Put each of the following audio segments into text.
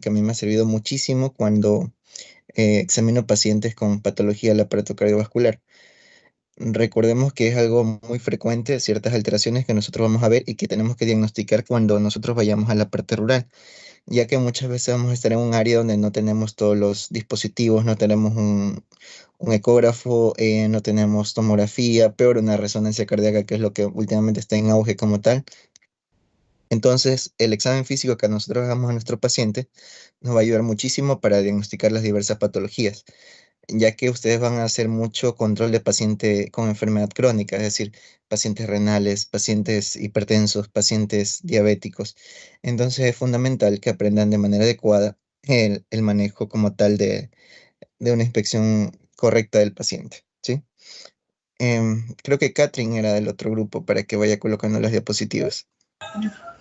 que a mí me ha servido muchísimo cuando examino pacientes con patología del aparato cardiovascular. Recordemos que es algo muy frecuente, ciertas alteraciones que nosotros vamos a ver y que tenemos que diagnosticar cuando nosotros vayamos a la parte rural, ya que muchas veces vamos a estar en un área donde no tenemos todos los dispositivos, no tenemos un ecógrafo, no tenemos tomografía, peor una resonancia cardíaca, que es lo que últimamente está en auge como tal. Entonces, el examen físico que nosotros hagamos a nuestro paciente nos va a ayudar muchísimo para diagnosticar las diversas patologías, ya que ustedes van a hacer mucho control de paciente con enfermedad crónica, es decir, pacientes renales, pacientes hipertensos, pacientes diabéticos. Entonces es fundamental que aprendan de manera adecuada el manejo como tal de una inspección correcta del paciente, ¿sí? Creo que Catherine era del otro grupo para que vaya colocando las diapositivas.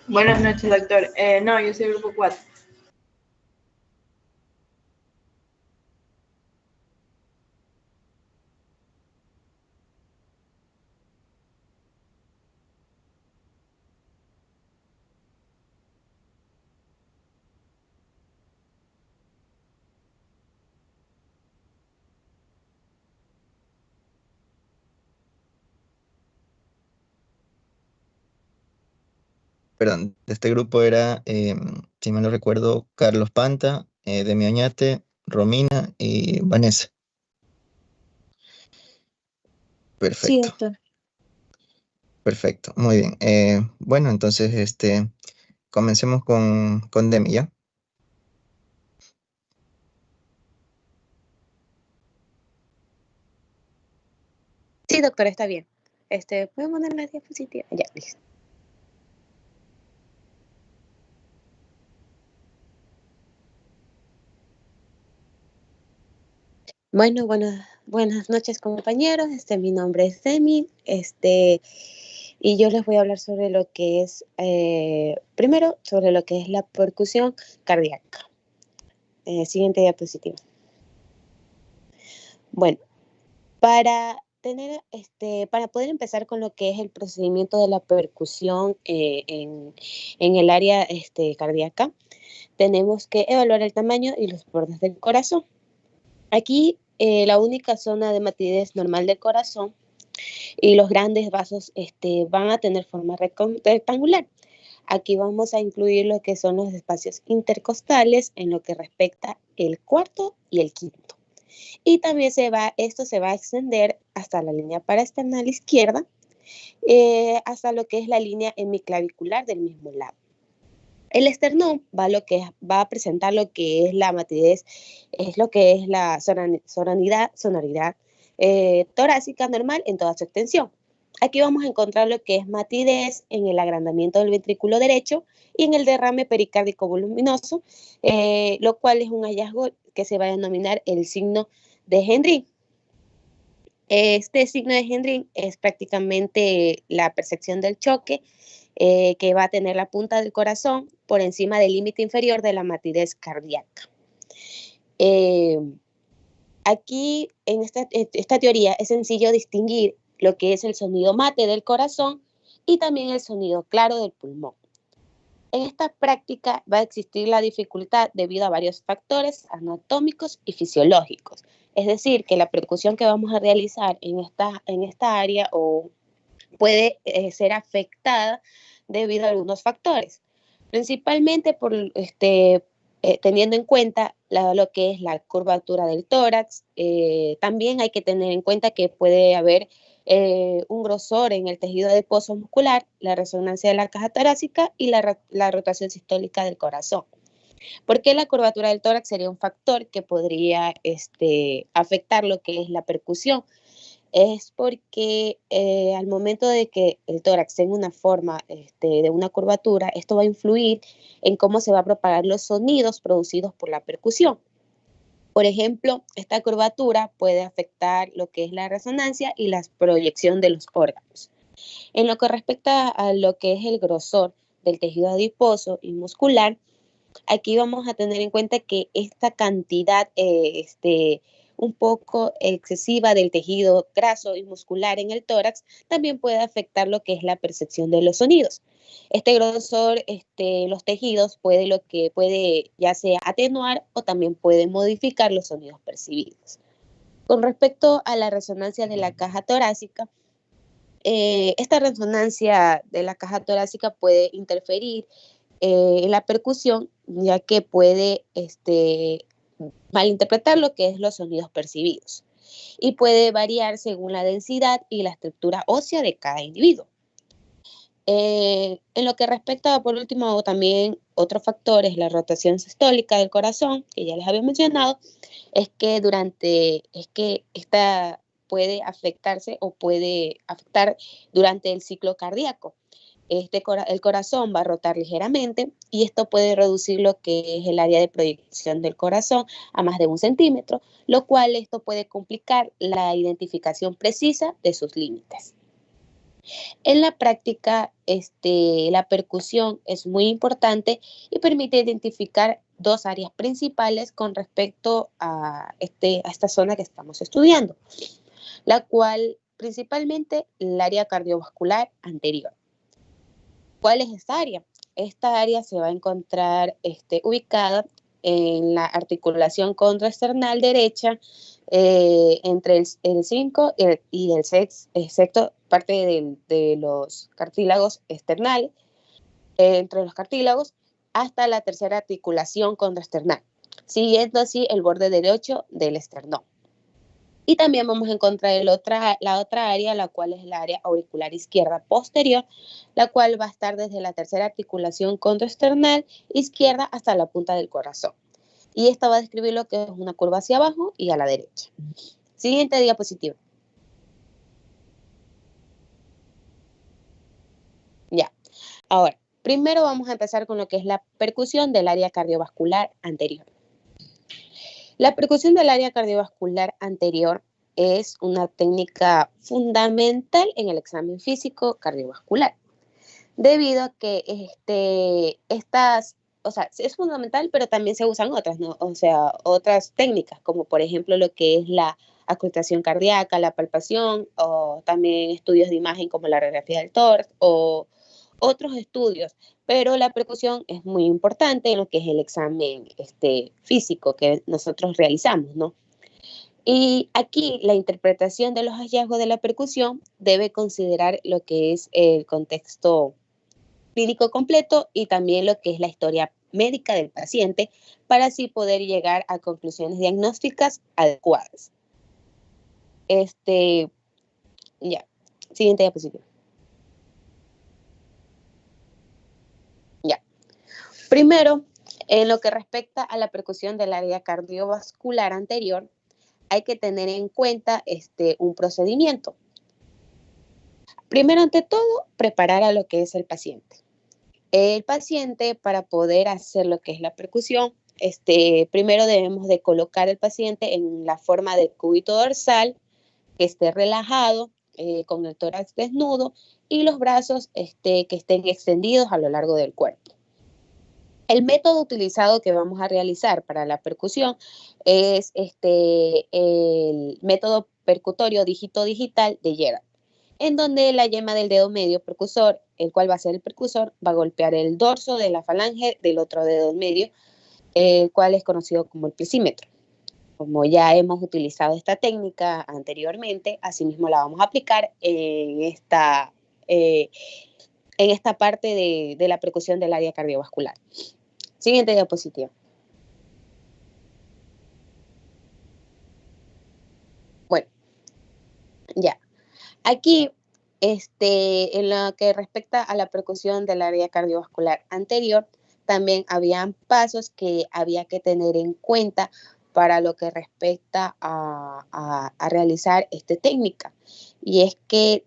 Buenas noches, doctor. No, yo soy grupo 4. Perdón, de este grupo era, si mal no recuerdo, Carlos Panta, Demi Oñate, Romina y Vanessa. Sí, Perfecto, doctor. perfecto, muy bien. Bueno, entonces, comencemos con Demi, ¿ya? Sí, doctor, está bien. ¿Pueden poner la diapositiva? Ya, listo. Bueno, buenas noches, compañeros. Mi nombre es Demi. Y yo les voy a hablar sobre lo que es, primero, sobre lo que es la percusión cardíaca. Siguiente diapositiva. Bueno, para para poder empezar con lo que es el procedimiento de la percusión en el área cardíaca, tenemos que evaluar el tamaño y los bordes del corazón. Aquí la única zona de matidez normal del corazón y los grandes vasos van a tener forma rectangular. Aquí vamos a incluir lo que son los espacios intercostales en lo que respecta el cuarto y el quinto. Y también esto se va a extender hasta la línea paraesternal izquierda, hasta lo que es la línea hemiclavicular del mismo lado. El esternón va a presentar lo que es la matidez, es lo que es la sonoridad torácica normal en toda su extensión. Aquí vamos a encontrar lo que es matidez en el agrandamiento del ventrículo derecho y en el derrame pericárdico voluminoso, lo cual es un hallazgo que se va a denominar el signo de Hendry. Este signo de Hendry es prácticamente la percepción del choque que va a tener la punta del corazón por encima del límite inferior de la matidez cardíaca. Aquí, en esta teoría, es sencillo distinguir lo que es el sonido mate del corazón y también el sonido claro del pulmón. En esta práctica va a existir la dificultad debido a varios factores anatómicos y fisiológicos. Es decir, que la percusión que vamos a realizar en esta área puede ser afectada debido a algunos factores, principalmente por teniendo en cuenta lo que es la curvatura del tórax. También hay que tener en cuenta que puede haber un grosor en el tejido adiposo muscular, la resonancia de la caja torácica y la rotación sistólica del corazón. ¿Por qué la curvatura del tórax sería un factor que podría afectar lo que es la percusión? Es porque al momento de que el tórax tenga una forma de una curvatura, esto va a influir en cómo se van a propagar los sonidos producidos por la percusión. Por ejemplo, esta curvatura puede afectar lo que es la resonancia y la proyección de los órganos. En lo que respecta a lo que es el grosor del tejido adiposo y muscular, aquí vamos a tener en cuenta que esta cantidad un poco excesiva del tejido graso y muscular en el tórax también puede afectar lo que es la percepción de los sonidos. Este grosor, los tejidos puede ya sea atenuar o también puede modificar los sonidos percibidos. Con respecto a la resonancia de la caja torácica, esta resonancia de la caja torácica puede interferir en la percusión, ya que puede malinterpretar lo que es los sonidos percibidos y puede variar según la densidad y la estructura ósea de cada individuo. En lo que respecta, por último, también otro factor es la rotación sistólica del corazón, que ya les había mencionado, es que esta puede afectarse o puede afectar durante el ciclo cardíaco. El corazón va a rotar ligeramente y esto puede reducir lo que es el área de proyección del corazón a más de 1 centímetro, lo cual esto puede complicar la identificación precisa de sus límites. En la práctica, la percusión es muy importante y permite identificar 2 áreas principales con respecto a esta zona que estamos estudiando, la cual principalmente el área cardiovascular anterior. ¿Cuál es esta área? Esta área se va a encontrar ubicada en la articulación contraesternal derecha entre el 5 y el sexto, parte de los cartílagos esternales, entre los cartílagos, hasta la tercera articulación contraesternal, siguiendo así el borde derecho del esternón. Y también vamos a encontrar la otra área, la cual es el área auricular izquierda posterior, la cual va a estar desde la tercera articulación contraesternal izquierda hasta la punta del corazón. Y esta va a describir lo que es una curva hacia abajo y a la derecha. Siguiente diapositiva. Ya. Ahora, primero vamos a empezar con lo que es la percusión del área cardiovascular anterior. La percusión del área cardiovascular anterior es una técnica fundamental en el examen físico cardiovascular, debido a que es fundamental, pero también se usan otras, ¿no? O sea, otras técnicas, como por ejemplo lo que es la auscultación cardíaca, la palpación, o también estudios de imagen como la radiografía del tórax, o otros estudios, pero la percusión es muy importante en lo que es el examen físico que nosotros realizamos, ¿no? Y aquí la interpretación de los hallazgos de la percusión debe considerar lo que es el contexto clínico completo y también lo que es la historia médica del paciente para así poder llegar a conclusiones diagnósticas adecuadas. Ya, siguiente diapositiva. Ya. Primero, en lo que respecta a la percusión del área cardiovascular anterior, hay que tener en cuenta un procedimiento. Primero, ante todo, preparar a lo que es el paciente. El paciente, para poder hacer lo que es la percusión, primero debemos de colocar al paciente en la forma del cúbito dorsal, que esté relajado, con el tórax desnudo y los brazos que estén extendidos a lo largo del cuerpo. El método utilizado que vamos a realizar para la percusión es el método percutorio dígito-digital de Gerard, en donde la yema del dedo medio percusor, el cual va a ser el percusor, va a golpear el dorso de la falange del otro dedo medio, el cual es conocido como el plicímetro. Como ya hemos utilizado esta técnica anteriormente, asimismo la vamos a aplicar en esta parte de la percusión del área cardiovascular. Siguiente diapositiva. Bueno, ya. Aquí, en lo que respecta a la percusión del área cardiovascular anterior, también habían pasos que había que tener en cuenta para lo que respecta a realizar esta técnica. Y es que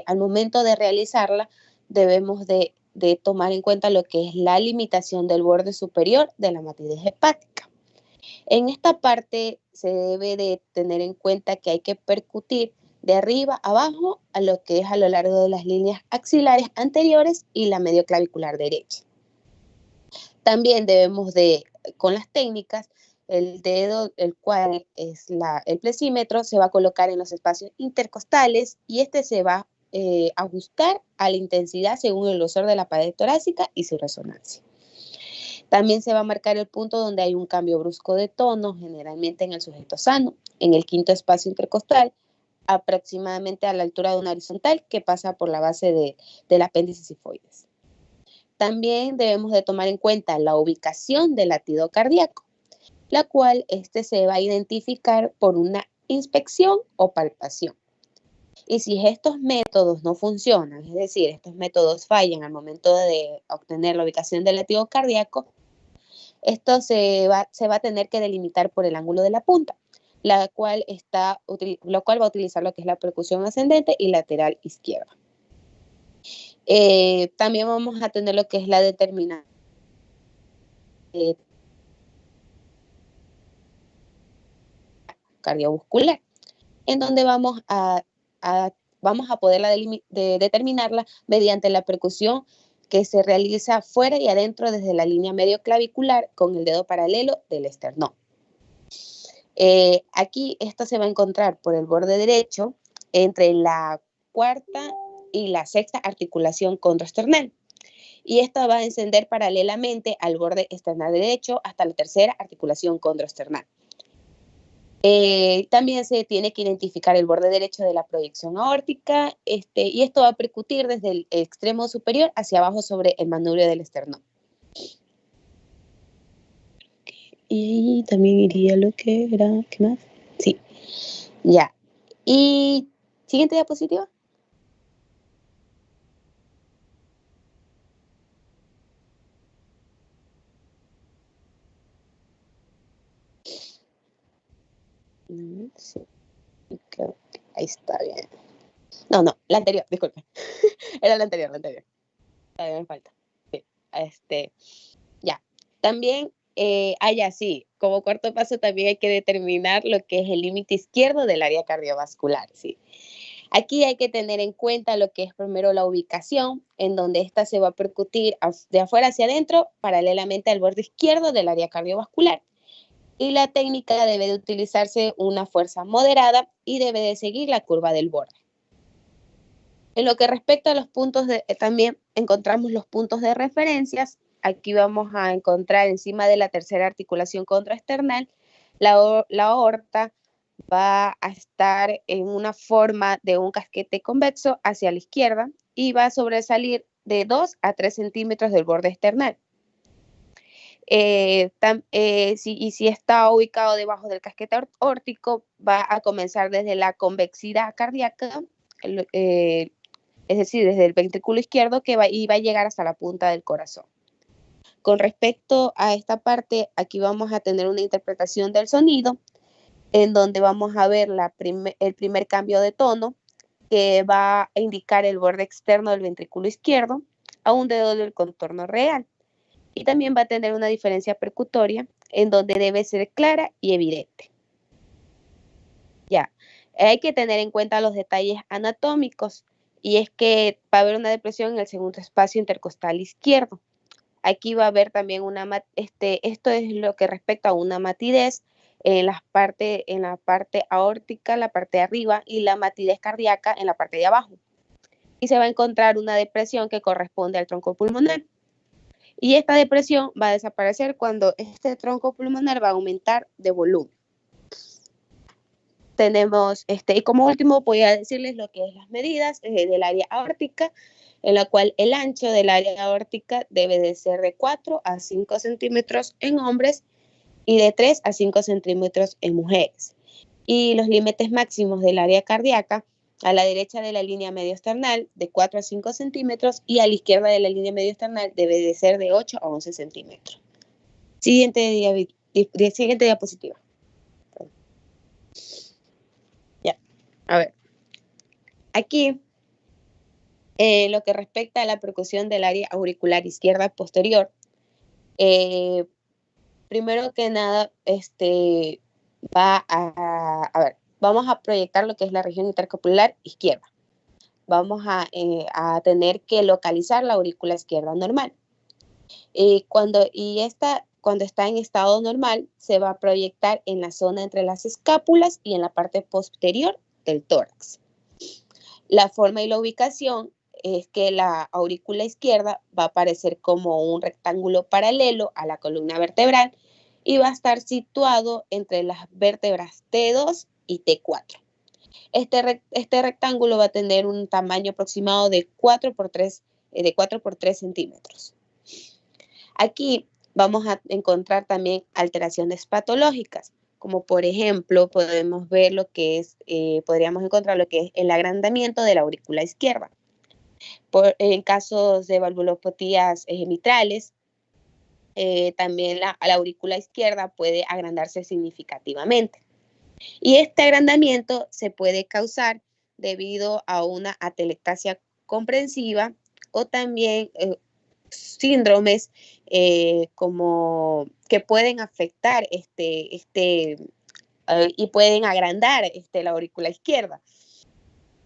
al momento de realizarla, debemos de tomar en cuenta lo que es la limitación del borde superior de la matriz hepática. En esta parte se debe de tener en cuenta que hay que percutir de arriba a abajo a lo que es a lo largo de las líneas axilares anteriores y la medioclavicular derecha. También debemos de, con las técnicas, el dedo, el cual es el plexímetro, se va a colocar en los espacios intercostales y este se va a ajustar a la intensidad según el grosor de la pared torácica y su resonancia. También se va a marcar el punto donde hay un cambio brusco de tono, generalmente en el sujeto sano, en el quinto espacio intercostal, aproximadamente a la altura de una horizontal que pasa por la base del apéndice sifoides. También debemos de tomar en cuenta la ubicación del latido cardíaco, la cual se va a identificar por una inspección o palpación. Y si estos métodos no funcionan, es decir, estos métodos fallan al momento de obtener la ubicación del latido cardíaco, esto se va a tener que delimitar por el ángulo de la punta, lo cual va a utilizar lo que es la percusión ascendente y lateral izquierda. También vamos a tener lo que es la determinación cardiovascular, en donde vamos a poderla determinarla mediante la percusión que se realiza fuera y adentro desde la línea medio clavicular con el dedo paralelo del esternón. Aquí esto se va a encontrar por el borde derecho entre la cuarta y la sexta articulación contrasternal. Y esto va a encender paralelamente al borde esternal derecho hasta la tercera articulación contrasternal. También se tiene que identificar el borde derecho de la proyección aórtica y esto va a percutir desde el extremo superior hacia abajo sobre el manubrio del esternón. Y también iría lo que era, ¿qué más? Sí, ya. Y siguiente diapositiva. Sí, creo que ahí está bien. No, la anterior, disculpe. Era la anterior. Todavía me falta. Sí, ya. También, sí, como cuarto paso también hay que determinar lo que es el límite izquierdo del área cardiovascular, ¿sí? Aquí hay que tener en cuenta lo que es primero la ubicación, en donde esta se va a percutir de afuera hacia adentro, paralelamente al borde izquierdo del área cardiovascular. Y la técnica debe de utilizarse una fuerza moderada y debe de seguir la curva del borde. En lo que respecta a los puntos también encontramos los puntos de referencias. Aquí vamos a encontrar encima de la tercera articulación contrasternal, la aorta va a estar en una forma de un casquete convexo hacia la izquierda y va a sobresalir de 2 a 3 centímetros del borde esternal. Si está ubicado debajo del casquete aórtico, va a comenzar desde la convexidad cardíaca, es decir, desde el ventrículo izquierdo y va a llegar hasta la punta del corazón. Con respecto a esta parte, aquí vamos a tener una interpretación del sonido, en donde vamos a ver el primer cambio de tono, que va a indicar el borde externo del ventrículo izquierdo a un dedo del contorno real. Y también va a tener una diferencia percutoria, en donde debe ser clara y evidente. Ya, hay que tener en cuenta los detalles anatómicos, y es que va a haber una depresión en el segundo espacio intercostal izquierdo. Aquí va a haber también esto es lo que respecta a una matidez en la parte aórtica, la parte de arriba, y la matidez cardíaca en la parte de abajo. Y se va a encontrar una depresión que corresponde al tronco pulmonar. Y esta depresión va a desaparecer cuando este tronco pulmonar va a aumentar de volumen. Tenemos, y como último voy a decirles lo que es las medidas del área aórtica, en la cual el ancho del área aórtica debe de ser de 4 a 5 centímetros en hombres y de 3 a 5 centímetros en mujeres. Y los límites máximos del área cardíaca, a la derecha de la línea medioesternal de 4 a 5 centímetros y a la izquierda de la línea medioesternal debe de ser de 8 a 11 centímetros. Siguiente diapositiva. Ya, a ver. Aquí, lo que respecta a la percusión del área auricular izquierda posterior, primero que nada, vamos a proyectar lo que es la región intercapular izquierda. Vamos a tener que localizar la aurícula izquierda normal. cuando está en estado normal, se va a proyectar en la zona entre las escápulas y en la parte posterior del tórax. La forma y la ubicación es que la aurícula izquierda va a aparecer como un rectángulo paralelo a la columna vertebral y va a estar situado entre las vértebras T2 y T4. Este rectángulo va a tener un tamaño aproximado de 4 por 3 centímetros. Aquí vamos a encontrar también alteraciones patológicas, como por ejemplo podemos ver lo que es, podríamos encontrar lo que es el agrandamiento de la aurícula izquierda. En casos de valvulopatías mitrales, también la aurícula izquierda puede agrandarse significativamente. Y este agrandamiento se puede causar debido a una atelectasia comprensiva o también síndromes como que pueden afectar y pueden agrandar la aurícula izquierda,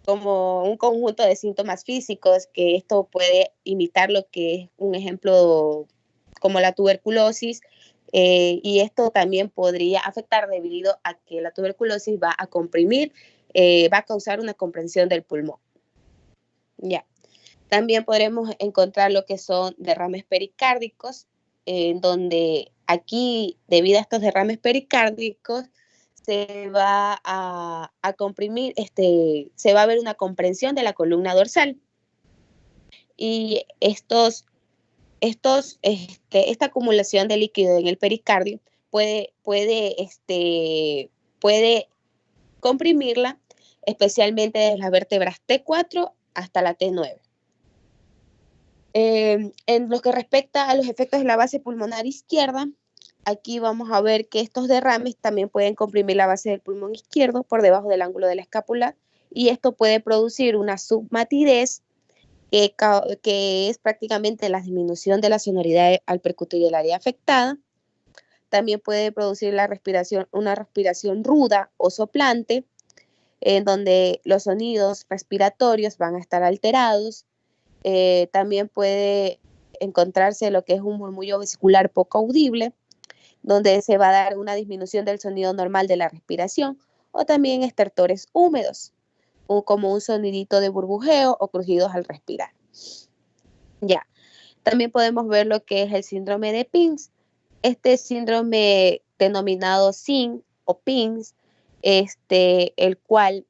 como un conjunto de síntomas físicos, que esto puede imitar lo que es un ejemplo como la tuberculosis, y esto también podría afectar debido a que la tuberculosis va a comprimir, va a causar una comprensión del pulmón. Ya. También podremos encontrar lo que son derrames pericárdicos, en donde aquí, debido a estos derrames pericárdicos, se va a comprimir, se va a ver una comprensión de la columna dorsal. Y esta acumulación de líquido en el pericardio puede comprimirla, especialmente desde las vértebras T4 hasta la T9. En lo que respecta a los efectos de la base pulmonar izquierda, aquí vamos a ver que estos derrames también pueden comprimir la base del pulmón izquierdo por debajo del ángulo de la escápula, y esto puede producir una submatidez que es prácticamente la disminución de la sonoridad al percutir el área afectada. También puede producir una respiración ruda o soplante, en donde los sonidos respiratorios van a estar alterados. También puede encontrarse lo que es un murmullo vesicular poco audible, donde se va a dar una disminución del sonido normal de la respiración, o también estertores húmedos, como un sonidito de burbujeo o crujidos al respirar. Ya. También podemos ver lo que es el síndrome de PINS. Este síndrome denominado SIN o PINS, el cual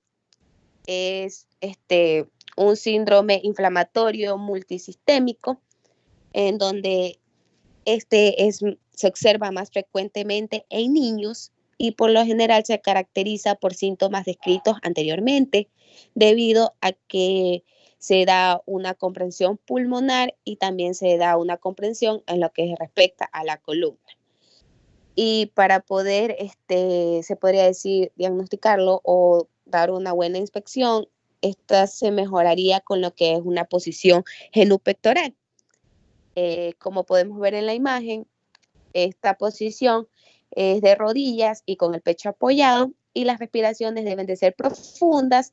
es un síndrome inflamatorio multisistémico, en donde se observa más frecuentemente en niños y por lo general se caracteriza por síntomas descritos anteriormente, debido a que se da una comprensión pulmonar y también se da una comprensión en lo que respecta a la columna. Y para poder, se podría decir, diagnosticarlo o dar una buena inspección, esta se mejoraría con lo que es una posición genupectoral. Como podemos ver en la imagen, esta posición es de rodillas y con el pecho apoyado, y las respiraciones deben de ser profundas.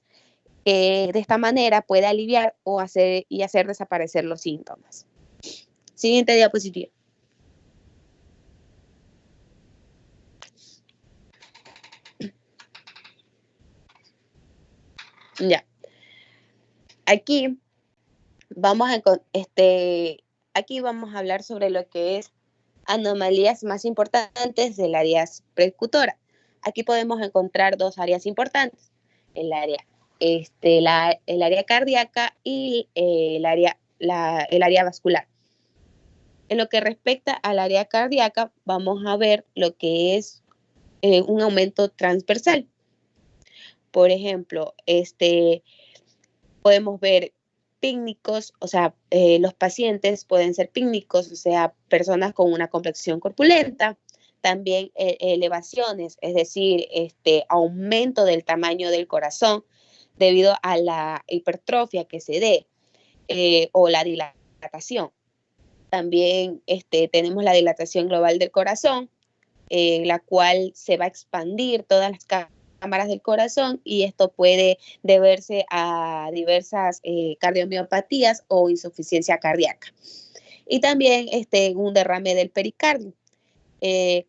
De esta manera puede aliviar o hacer desaparecer los síntomas. Siguiente diapositiva. Ya. Aquí vamos a hablar sobre lo que es anomalías más importantes del área percutora. Aquí podemos encontrar dos áreas importantes: el área cardíaca y el área vascular. En lo que respecta al área cardíaca, vamos a ver lo que es un aumento transversal. Por ejemplo, podemos ver pícnicos, o sea, los pacientes pueden ser pícnicos, o sea, personas con una complexión corpulenta. También elevaciones, es decir, aumento del tamaño del corazón debido a la hipertrofia que se dé, o la dilatación. También tenemos la dilatación global del corazón, la cual se va a expandir todas las cámaras del corazón, y esto puede deberse a diversas cardiomiopatías o insuficiencia cardíaca. Y también un derrame del pericardio.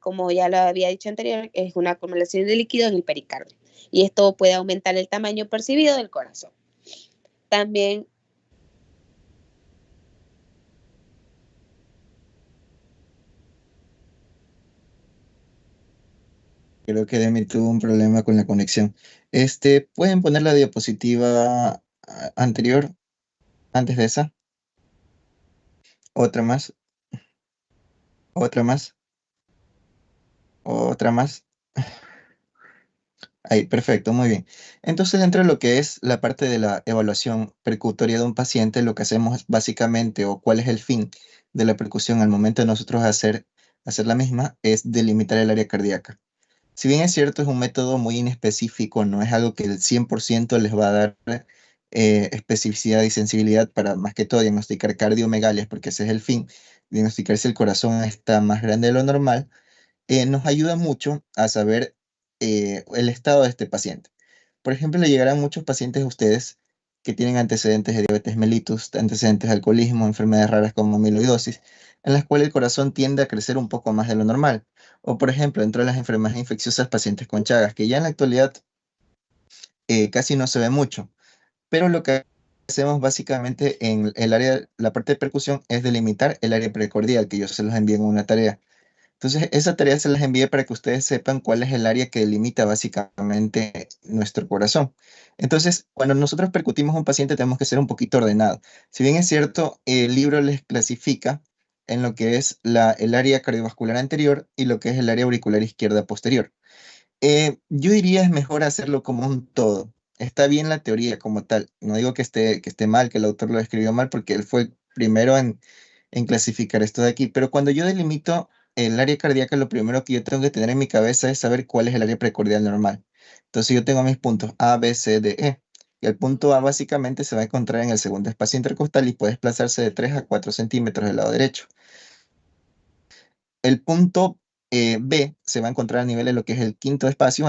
como ya lo había dicho anterior, es una acumulación de líquido en el pericardio. Y esto puede aumentar el tamaño percibido del corazón. También Creo que Demi tuvo un problema con la conexión. ¿Pueden poner la diapositiva anterior, antes de esa? Otra más, otra más, otra más. Ahí, perfecto, muy bien. Entonces, dentro de lo que es la parte de la evaluación percutoria de un paciente, lo que hacemos básicamente, o cuál es el fin de la percusión al momento de nosotros hacer la misma, es delimitar el área cardíaca. Si bien es cierto, es un método muy inespecífico, no es algo que el 100% les va a dar especificidad y sensibilidad para más que todo diagnosticar cardiomegalias, porque ese es el fin, diagnosticar si el corazón está más grande de lo normal. Nos ayuda mucho a saber el estado de este paciente. Por ejemplo, le llegarán muchos pacientes a ustedes que tienen antecedentes de diabetes mellitus, antecedentes de alcoholismo, enfermedades raras como amiloidosis, en las cuales el corazón tiende a crecer un poco más de lo normal. O, por ejemplo, dentro de las enfermedades infecciosas, pacientes con Chagas, que ya en la actualidad casi no se ve mucho. Pero lo que hacemos básicamente en el área, la parte de percusión, es delimitar el área precordial, que yo se los envío en una tarea. Entonces, esa tarea se las envié para que ustedes sepan cuál es el área que delimita básicamente nuestro corazón. Entonces, cuando nosotros percutimos a un paciente, tenemos que ser un poquito ordenados. Si bien es cierto, el libro les clasifica en lo que es el área cardiovascular anterior y lo que es el área auricular izquierda posterior. Yo diría es mejor hacerlo como un todo. Está bien la teoría como tal. No digo que esté mal, que el autor lo escribió mal, porque él fue el primero en clasificar esto de aquí. Pero cuando yo delimito el área cardíaca, lo primero que yo tengo que tener en mi cabeza es saber cuál es el área precordial normal. Entonces yo tengo mis puntos A, B, C, D, E. Y el punto A básicamente se va a encontrar en el segundo espacio intercostal y puede desplazarse de 3 a 4 centímetros del lado derecho. El punto B se va a encontrar a nivel de lo que es el quinto espacio o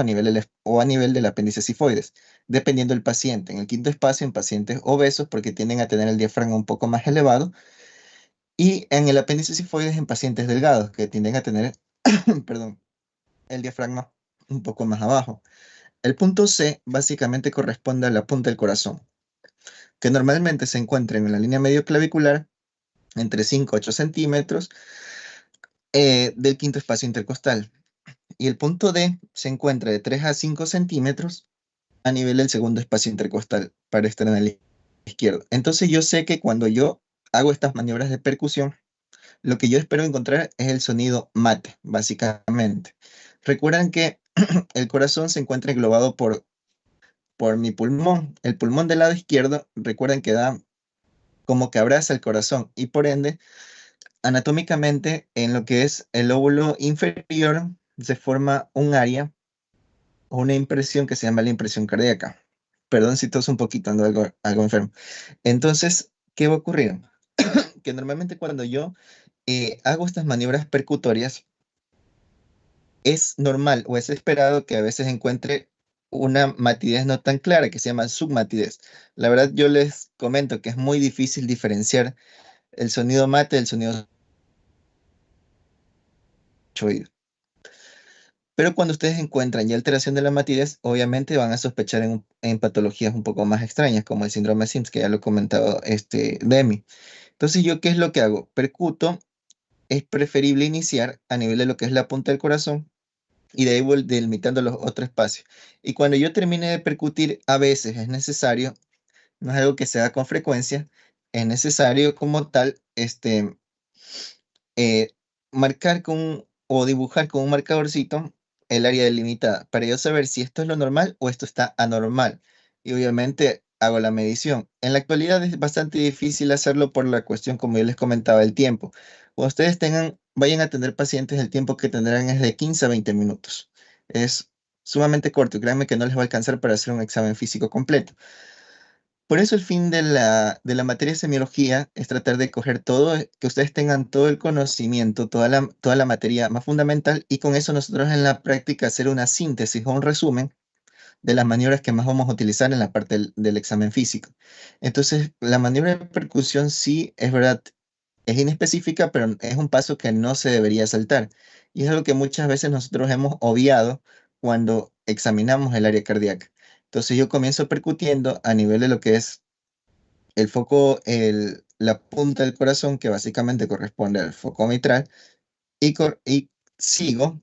a nivel del apéndice sifoides, dependiendo del paciente. En el quinto espacio, en pacientes obesos, porque tienden a tener el diafragma un poco más elevado, y en el apéndice sifoides en pacientes delgados, que tienden a tener, perdón, el diafragma un poco más abajo. El punto C básicamente corresponde a la punta del corazón, que normalmente se encuentra en la línea medio clavicular, entre 5 a 8 centímetros, del quinto espacio intercostal. Y el punto D se encuentra de 3 a 5 centímetros a nivel del segundo espacio intercostal para estar en el izquierdo. Entonces yo sé que cuando yo hago estas maniobras de percusión, lo que yo espero encontrar es el sonido mate, básicamente. Recuerdan que el corazón se encuentra englobado por mi pulmón. El pulmón del lado izquierdo, recuerden que da como que abraza el corazón y por ende, anatómicamente, en lo que es el lóbulo inferior, se forma un área o una impresión que se llama la impresión cardíaca. Perdón si toso un poquito, ando algo enfermo. Entonces, ¿qué va a ocurrir? Que normalmente cuando yo hago estas maniobras percutorias, es normal o es esperado que a veces encuentre una matidez no tan clara, que se llama submatidez. La verdad, yo les comento que es muy difícil diferenciar el sonido mate del sonido oído. Pero cuando ustedes encuentran ya alteración de la matidez, obviamente van a sospechar en patologías un poco más extrañas, como el síndrome de Sims, que ya lo comentaba Demi. Entonces, ¿yo qué es lo que hago? Percuto, es preferible iniciar a nivel de lo que es la punta del corazón y de ahí voy delimitando los otros espacios. Y cuando yo termine de percutir, a veces es necesario, no es algo que se haga con frecuencia, es necesario como tal, eh, marcar o dibujar con un marcadorcito el área delimitada para yo saber si esto es lo normal o esto está anormal. Y obviamente hago la medición. En la actualidad es bastante difícil hacerlo por la cuestión, como yo les comentaba, el tiempo. Cuando ustedes vayan a tener pacientes, el tiempo que tendrán es de 15 a 20 minutos. Es sumamente corto y créanme que no les va a alcanzar para hacer un examen físico completo. Por eso el fin de la materia de semiología es tratar de coger todo, que ustedes tengan todo el conocimiento, toda la materia más fundamental, y con eso nosotros en la práctica hacer una síntesis o un resumen de las maniobras que más vamos a utilizar en la parte del examen físico. Entonces, la maniobra de percusión sí, es verdad, es inespecífica, pero es un paso que no se debería saltar. Y es algo que muchas veces nosotros hemos obviado cuando examinamos el área cardíaca. Entonces yo comienzo percutiendo a nivel de lo que es el foco, la punta del corazón, que básicamente corresponde al foco mitral, y sigo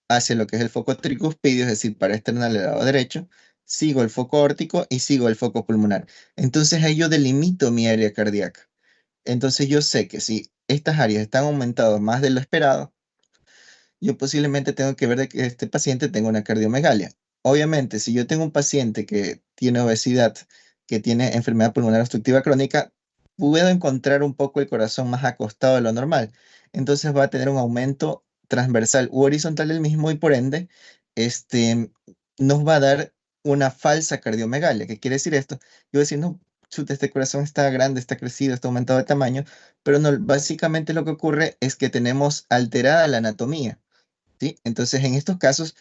hacia lo que es el foco tricuspidio, es decir, para externar el lado derecho, sigo el foco órtico y sigo el foco pulmonar. Entonces ahí yo delimito mi área cardíaca. Entonces yo sé que si estas áreas están aumentadas más de lo esperado, yo posiblemente tengo que ver de que este paciente tenga una cardiomegalia. Obviamente, si yo tengo un paciente que tiene obesidad, que tiene enfermedad pulmonar obstructiva crónica, puedo encontrar un poco el corazón más acostado de lo normal. Entonces va a tener un aumento transversal u horizontal del mismo y por ende, nos va a dar una falsa cardiomegalia. ¿Qué quiere decir esto? Yo voy a decir, no, chuta, este corazón está grande, está crecido, está aumentado de tamaño, pero no, básicamente lo que ocurre es que tenemos alterada la anatomía. ¿Sí? Entonces, en estos casos,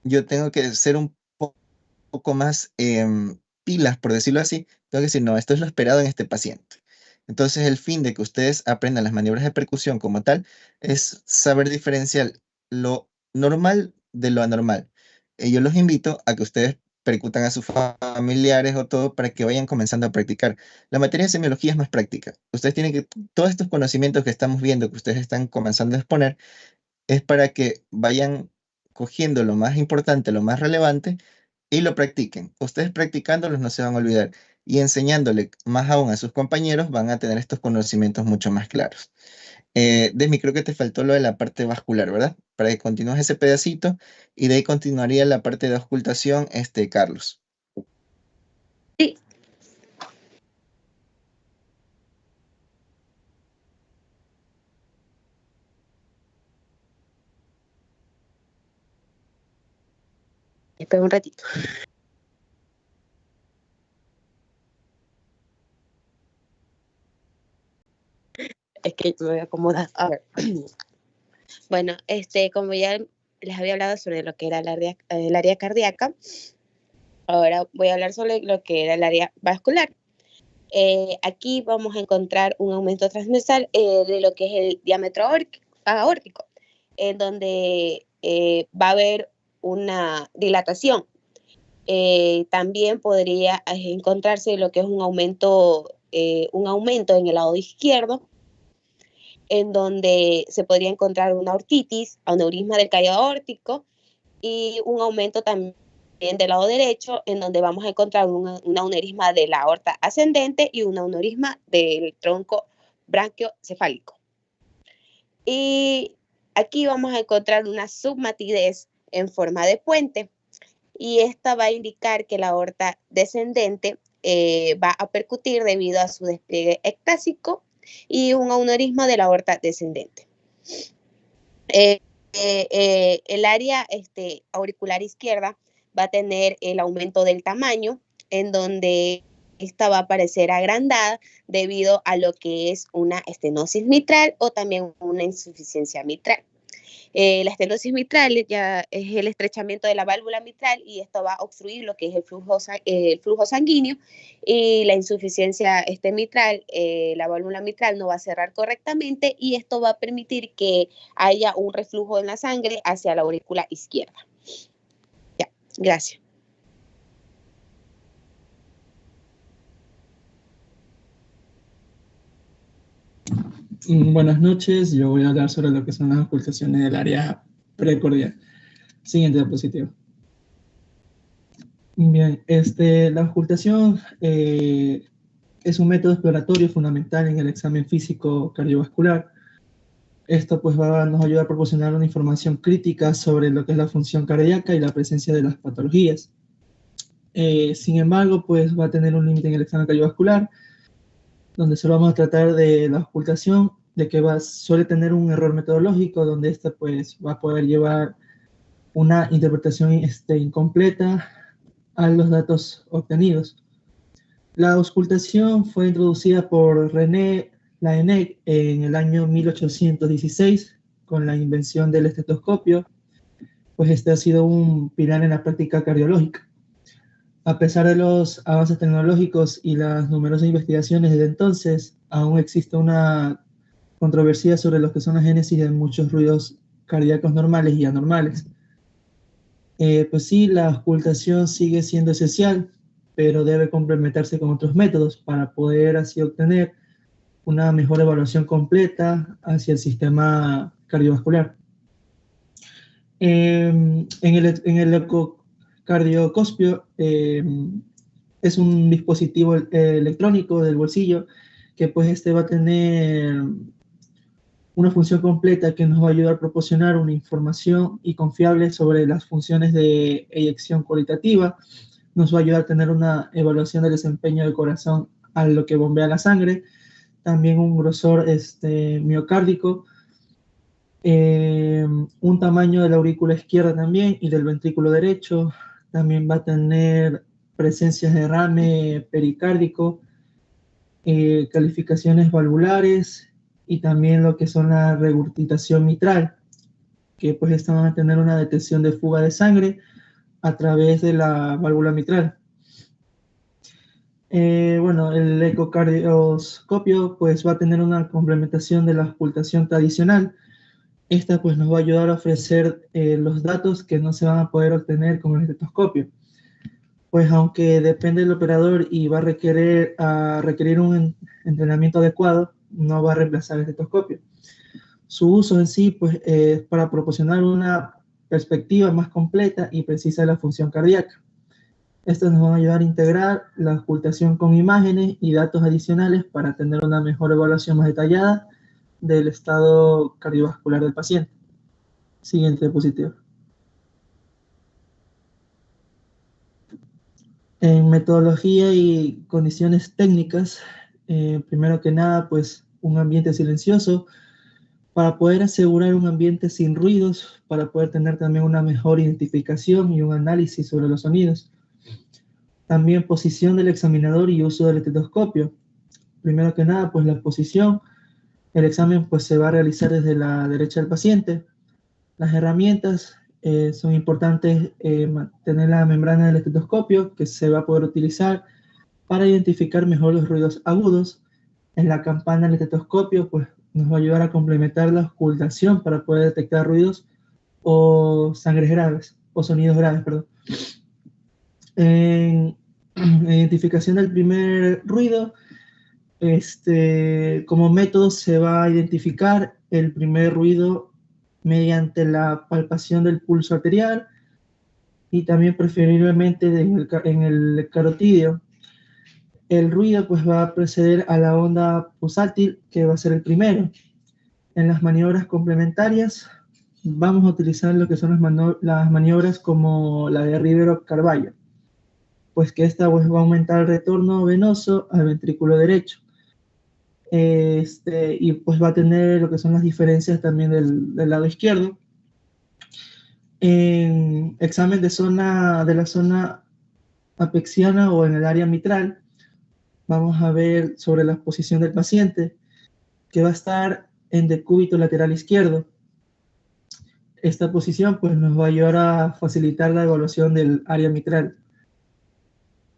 yo tengo que ser un poco más pilas, por decirlo así. Tengo que decir, no, esto es lo esperado en este paciente. Entonces, el fin de que ustedes aprendan las maniobras de percusión como tal es saber diferenciar lo normal de lo anormal. Y yo los invito a que ustedes percutan a sus familiares o todo para que vayan comenzando a practicar. La materia de semiología es más práctica. Ustedes tienen que, todos estos conocimientos que estamos viendo, que ustedes están comenzando a exponer, es para que vayan cogiendo lo más importante, lo más relevante y lo practiquen. Ustedes practicándolos no se van a olvidar y enseñándole más aún a sus compañeros van a tener estos conocimientos mucho más claros. Desmi, creo que te faltó lo de la parte vascular, ¿verdad? Para que continúes ese pedacito y de ahí continuaría la parte de auscultación, Carlos. Sí. Espera un ratito. Es que me voy a acomodar. A ver. Bueno, como ya les había hablado sobre lo que era el área cardíaca, ahora voy a hablar sobre lo que era el área vascular. Aquí vamos a encontrar un aumento transversal de lo que es el diámetro aórtico, en donde va a haber una dilatación. También podría encontrarse lo que es un aumento en el lado izquierdo, en donde se podría encontrar una ortitis, aneurisma del callo aórtico y un aumento también del lado derecho, en donde vamos a encontrar un aneurisma de la aorta ascendente y un aneurisma del tronco branquiocefálico. Y aquí vamos a encontrar una submatidez en forma de puente, y esta va a indicar que la aorta descendente va a percutir debido a su despliegue ectásico y un aneurisma de la aorta descendente. El área auricular izquierda va a tener el aumento del tamaño, en donde esta va a aparecer agrandada debido a lo que es una estenosis mitral o también una insuficiencia mitral. La estenosis mitral ya es el estrechamiento de la válvula mitral y esto va a obstruir lo que es el flujo sanguíneo, y la insuficiencia mitral, la válvula mitral no va a cerrar correctamente y esto va a permitir que haya un reflujo en la sangre hacia la aurícula izquierda. Ya, gracias. Buenas noches, yo voy a hablar sobre lo que son las auscultaciones del área precordial. Siguiente diapositiva. Bien, la auscultación es un método exploratorio fundamental en el examen físico cardiovascular. Esto pues nos ayuda a proporcionar una información crítica sobre lo que es la función cardíaca y la presencia de las patologías. Sin embargo, pues va a tener un límite en el examen cardiovascular, donde solo vamos a tratar de la auscultación, de que suele tener un error metodológico, donde esta pues va a poder llevar una interpretación incompleta a los datos obtenidos. La auscultación fue introducida por René Laennec en el año 1816 con la invención del estetoscopio, pues este ha sido un pilar en la práctica cardiológica. A pesar de los avances tecnológicos y las numerosas investigaciones desde entonces, aún existe una controversia sobre lo que son la génesis de muchos ruidos cardíacos normales y anormales. Pues sí, la auscultación sigue siendo esencial, pero debe complementarse con otros métodos para poder así obtener una mejor evaluación completa hacia el sistema cardiovascular. En el ecocardiocosmio es un dispositivo electrónico del bolsillo que pues va a tener una función completa que nos va a ayudar a proporcionar una información y confiable sobre las funciones de eyección cualitativa, nos va a ayudar a tener una evaluación del desempeño del corazón a lo que bombea la sangre, también un grosor miocárdico, un tamaño de la aurícula izquierda también y del ventrículo derecho, también va a tener presencias de derrame pericárdico, calificaciones valvulares y también lo que son la regurgitación mitral, que pues esta van a tener una detección de fuga de sangre a través de la válvula mitral. Bueno, el ecocardioscopio pues va a tener una complementación de la auscultación tradicional. Esta pues nos va a ayudar a ofrecer los datos que no se van a poder obtener con el estetoscopio. Pues aunque depende del operador y va a requerir un entrenamiento adecuado, no va a reemplazar el estetoscopio. Su uso en sí pues es para proporcionar una perspectiva más completa y precisa de la función cardíaca. Estas nos van a ayudar a integrar la auscultación con imágenes y datos adicionales para tener una mejor evaluación más detallada del estado cardiovascular del paciente. Siguiente diapositiva. En metodología y condiciones técnicas, primero que nada, pues un ambiente silencioso para poder asegurar un ambiente sin ruidos, para poder tener también una mejor identificación y un análisis sobre los sonidos. También posición del examinador y uso del estetoscopio. Primero que nada, pues la posición. El examen pues se va a realizar desde la derecha del paciente. Las herramientas son importantes, tener la membrana del estetoscopio que se va a poder utilizar para identificar mejor los ruidos agudos. En la campana del estetoscopio pues nos va a ayudar a complementar la auscultación para poder detectar ruidos o sangres graves, o sonidos graves, perdón. En identificación del primer ruido, como método se va a identificar el primer ruido mediante la palpación del pulso arterial y también preferiblemente en el carotidio. El ruido pues va a preceder a la onda pulsátil, que va a ser el primero. En las maniobras complementarias vamos a utilizar lo que son las maniobras como la de Rivero-Carballo, pues que esta pues va a aumentar el retorno venoso al ventrículo derecho. Y pues va a tener lo que son las diferencias también del lado izquierdo. En examen de la zona apexiana o en el área mitral, vamos a ver sobre la posición del paciente, que va a estar en decúbito lateral izquierdo. Esta posición pues nos va a ayudar a facilitar la evaluación del área mitral.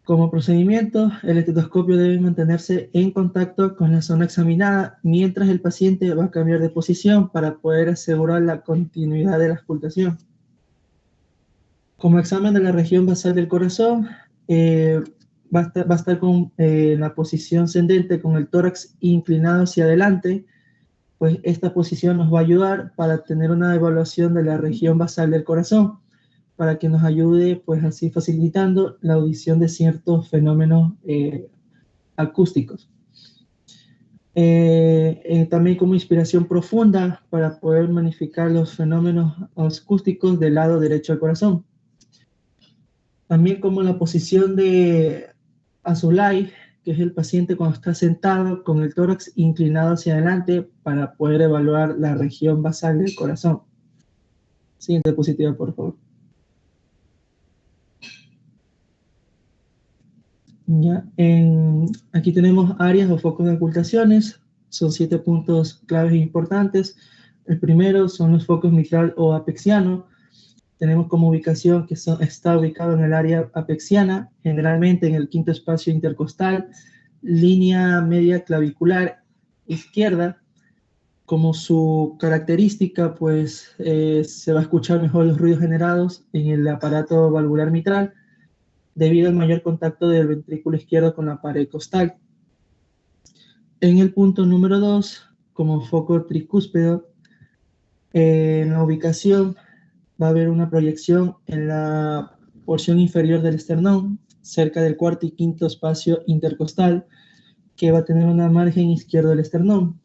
Como procedimiento, el estetoscopio debe mantenerse en contacto con la zona examinada mientras el paciente va a cambiar de posición para poder asegurar la continuidad de la auscultación. Como examen de la región basal del corazón, va a estar con la posición ascendente con el tórax inclinado hacia adelante, pues esta posición nos va a ayudar para tener una evaluación de la región basal del corazón, para que nos ayude, pues así facilitando la audición de ciertos fenómenos acústicos. También como inspiración profunda para poder magnificar los fenómenos acústicos del lado derecho del corazón. También como la posición de Azulay, que es el paciente cuando está sentado con el tórax inclinado hacia adelante para poder evaluar la región basal del corazón. Siguiente diapositiva, por favor. Ya, aquí tenemos áreas o focos de ocultaciones. Son 7 puntos claves e importantes. El primero son los focos mitral o apexiano. Tenemos como ubicación que está ubicado en el área apexiana, generalmente en el quinto espacio intercostal, línea media clavicular izquierda. Como su característica, pues se va a escuchar mejor los ruidos generados en el aparato valvular mitral debido al mayor contacto del ventrículo izquierdo con la pared costal. En el punto número 2, como foco tricúspide, en la ubicación va a haber una proyección en la porción inferior del esternón, cerca del cuarto y quinto espacio intercostal, que va a tener una margen izquierda del esternón.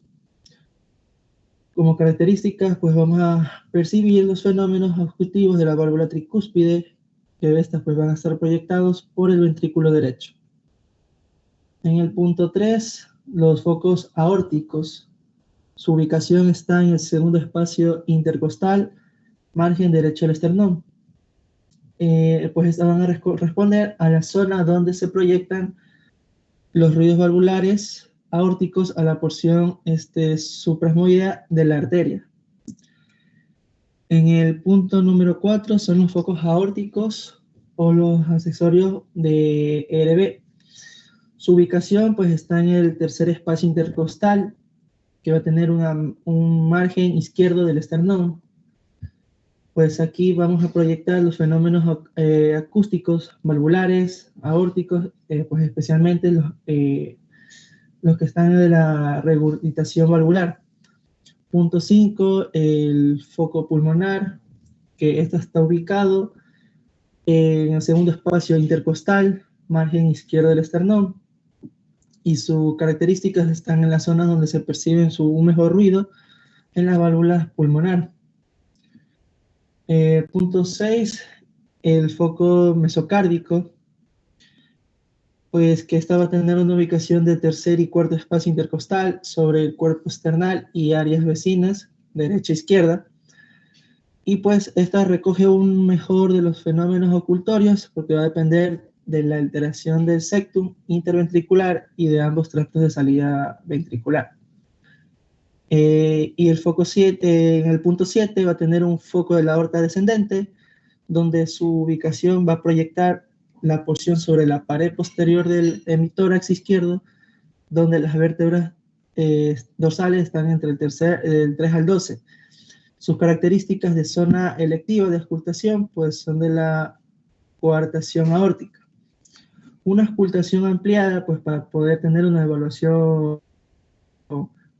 Como características, pues vamos a percibir los fenómenos obstructivos de la válvula tricúspide, que estas pues van a estar proyectados por el ventrículo derecho. En el punto 3, los focos aórticos. Su ubicación está en el segundo espacio intercostal, margen derecho del esternón. Pues estas van a responder a la zona donde se proyectan los ruidos valvulares aórticos a la porción supraesmoidea de la arteria. En el punto número 4 son los focos aórticos o los accesorios de ERB. Su ubicación pues está en el tercer espacio intercostal, que va a tener un margen izquierdo del esternón. Pues aquí vamos a proyectar los fenómenos acústicos, valvulares, aórticos, pues especialmente los que están de la regurgitación valvular. Punto 5, el foco pulmonar, que está ubicado en el segundo espacio intercostal, margen izquierdo del esternón, y sus características están en las zonas donde se percibe un mejor ruido en la válvula pulmonar. Punto 6, el foco mesocárdico, pues que esta va a tener una ubicación de tercer y cuarto espacio intercostal sobre el cuerpo esternal y áreas vecinas, derecha e izquierda. Y pues esta recoge un mejor de los fenómenos ocultorios porque va a depender de la alteración del septum interventricular y de ambos tractos de salida ventricular. Y el foco 7, en el punto 7 va a tener un foco de la aorta descendente, donde su ubicación va a proyectar la porción sobre la pared posterior del hemitórax izquierdo, donde las vértebras dorsales están entre el 3 al 12. Sus características de zona electiva de auscultación pues son de la coartación aórtica. Una auscultación ampliada, pues para poder tener una evaluación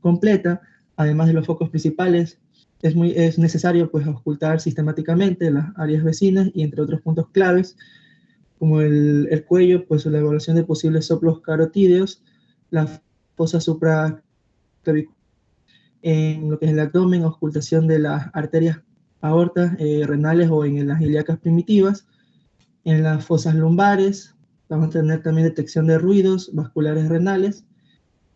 completa, además de los focos principales, es necesario pues auscultar sistemáticamente las áreas vecinas y entre otros puntos claves, como el cuello, pues la evaluación de posibles soplos carotídeos, la fosa supraclavicular, en lo que es el abdomen, auscultación de las arterias aortas, renales o en las ilíacas primitivas, en las fosas lumbares, vamos a tener también detección de ruidos vasculares renales,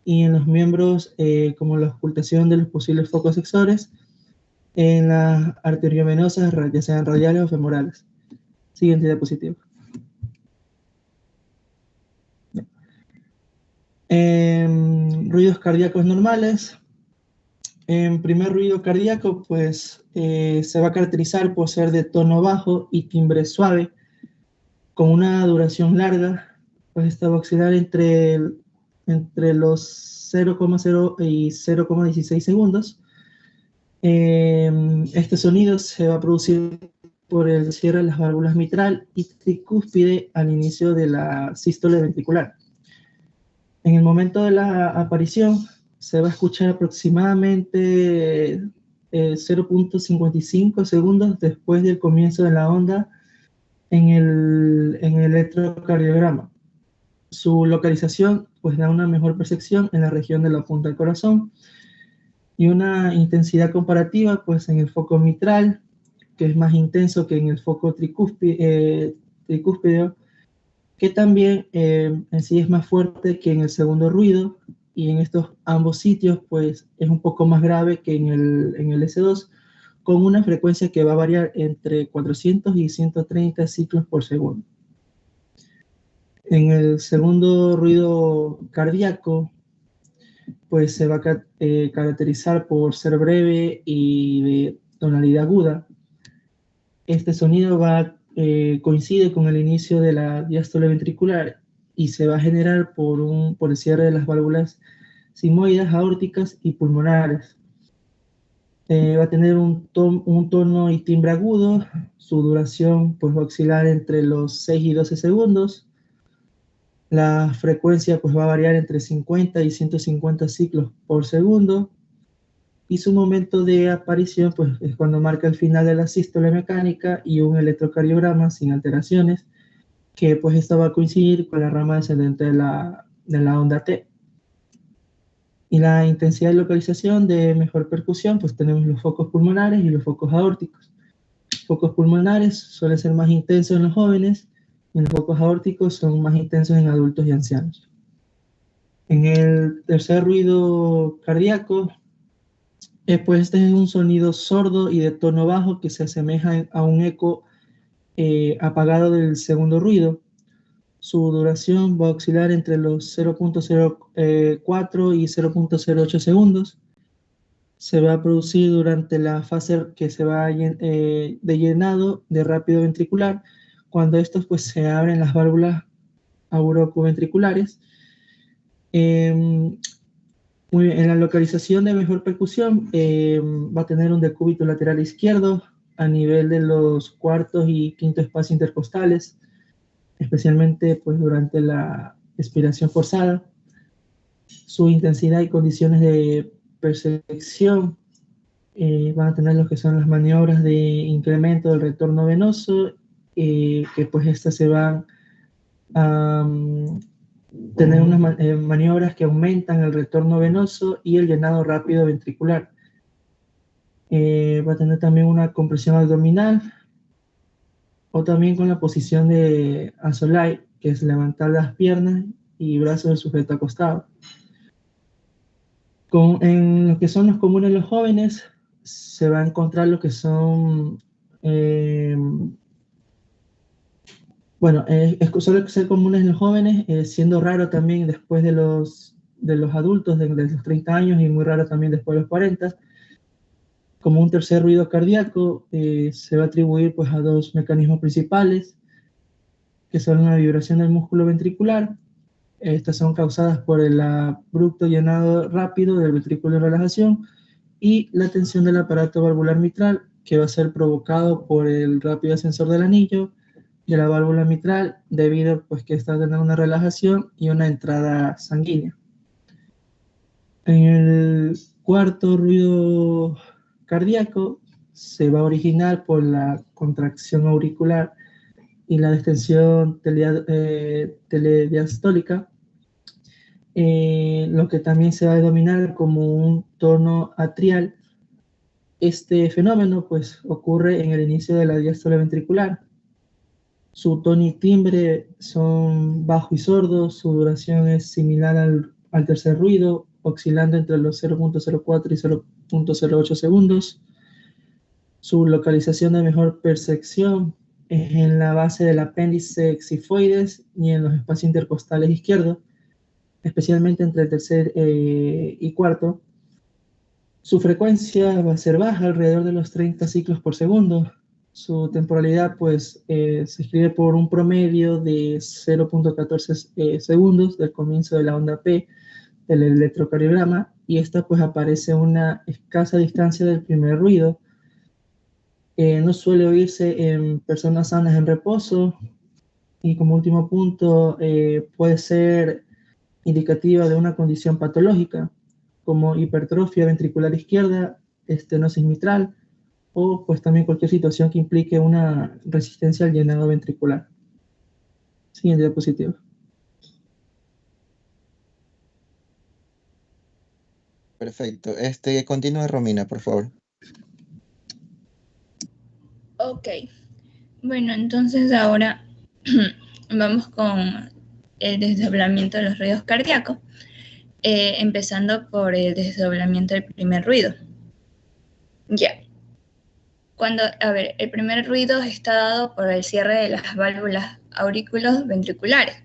y en los miembros, como la auscultación de los posibles focos sexores, en las arteriovenosas, ya sean radiales o femorales. Siguiente diapositiva. Ruidos cardíacos normales. En primer ruido cardíaco, pues se va a caracterizar por ser de tono bajo y timbre suave, con una duración larga, pues esta va a oscilar entre los 0,0 y 0,16 segundos. Este sonido se va a producir por el cierre de las válvulas mitral y tricúspide al inicio de la sístole ventricular. En el momento de la aparición se va a escuchar aproximadamente 0,55 segundos después del comienzo de la onda en el electrocardiograma. Su localización pues da una mejor percepción en la región de la punta del corazón y una intensidad comparativa pues en el foco mitral, que es más intenso que en el foco tricúspide, que también en sí es más fuerte que en el segundo ruido, y en estos ambos sitios pues es un poco más grave que en el S2, con una frecuencia que va a variar entre 400 y 130 ciclos por segundo. En el segundo ruido cardíaco, pues se va a caracterizar por ser breve y de tonalidad aguda. Este sonido coincide con el inicio de la diástole ventricular y se va a generar por el cierre de las válvulas sigmoidas, aórticas y pulmonares. Va a tener un tono y timbre agudo, su duración pues va a oscilar entre los 6 y 12 segundos, la frecuencia pues va a variar entre 50 y 150 ciclos por segundo, y su momento de aparición pues es cuando marca el final de la sístole mecánica y un electrocardiograma sin alteraciones, que pues esta va a coincidir con la rama descendente de la onda T. Y la intensidad de localización de mejor percusión, pues tenemos los focos pulmonares y los focos aórticos. Focos pulmonares suelen ser más intensos en los jóvenes y los focos aórticos son más intensos en adultos y ancianos. En el tercer ruido cardíaco, pues este es un sonido sordo y de tono bajo que se asemeja a un eco apagado del segundo ruido. Su duración va a oscilar entre los 0.04 y 0.08 segundos. Se va a producir durante la fase que se va de llenado de rápido ventricular, cuando estos pues se abren las válvulas aurocoventriculares. Muy bien, en la localización de mejor percusión va a tener un decúbito lateral izquierdo a nivel de los cuartos y quinto espacio intercostales, especialmente pues durante la expiración forzada. Su intensidad y condiciones de percepción van a tener lo que son las maniobras de incremento del retorno venoso, que pues estas se van a tener unas maniobras que aumentan el retorno venoso y el llenado rápido ventricular. Va a tener también una compresión abdominal, o también con la posición de Asolai, que es levantar las piernas y brazos del sujeto acostado. En lo que son los comunes los jóvenes, se va a encontrar lo que son, suele ser comunes en los jóvenes, siendo raro también después de los adultos, de los 30 años, y muy raro también después de los 40. Como un tercer ruido cardíaco, se va a atribuir pues, a dos mecanismos principales, que son la vibración del músculo ventricular. Estas son causadas por el abrupto llenado rápido del ventrículo de relajación y la tensión del aparato valvular mitral, que va a ser provocado por el rápido ascensor del anillo de la válvula mitral, debido pues que está teniendo una relajación y una entrada sanguínea. En el cuarto ruido cardíaco se va a originar por la contracción auricular y la distensión telediastólica, lo que también se va a denominar como un tono atrial. Este fenómeno pues ocurre en el inicio de la diástole ventricular. Su tono y timbre son bajo y sordo, su duración es similar al tercer ruido, oscilando entre los 0.04 y 0.08 segundos. Su localización de mejor percepción es en la base del apéndice xifoides y en los espacios intercostales izquierdos, especialmente entre el tercer y cuarto. Su frecuencia va a ser baja, alrededor de los 30 ciclos por segundo. Su temporalidad pues se escribe por un promedio de 0.14 segundos del comienzo de la onda P del electrocardiograma, y esta pues aparece a una escasa distancia del primer ruido. No suele oírse en personas sanas en reposo, y como último punto puede ser indicativa de una condición patológica como hipertrofia ventricular izquierda, estenosis mitral, o pues también cualquier situación que implique una resistencia al llenado ventricular. Siguiente diapositiva. Perfecto. Continúa Romina, por favor. Ok. Bueno, entonces ahora vamos con el desdoblamiento de los ruidos cardíacos, empezando por el desdoblamiento del primer ruido. Ya. El primer ruido está dado por el cierre de las válvulas auriculos ventriculares.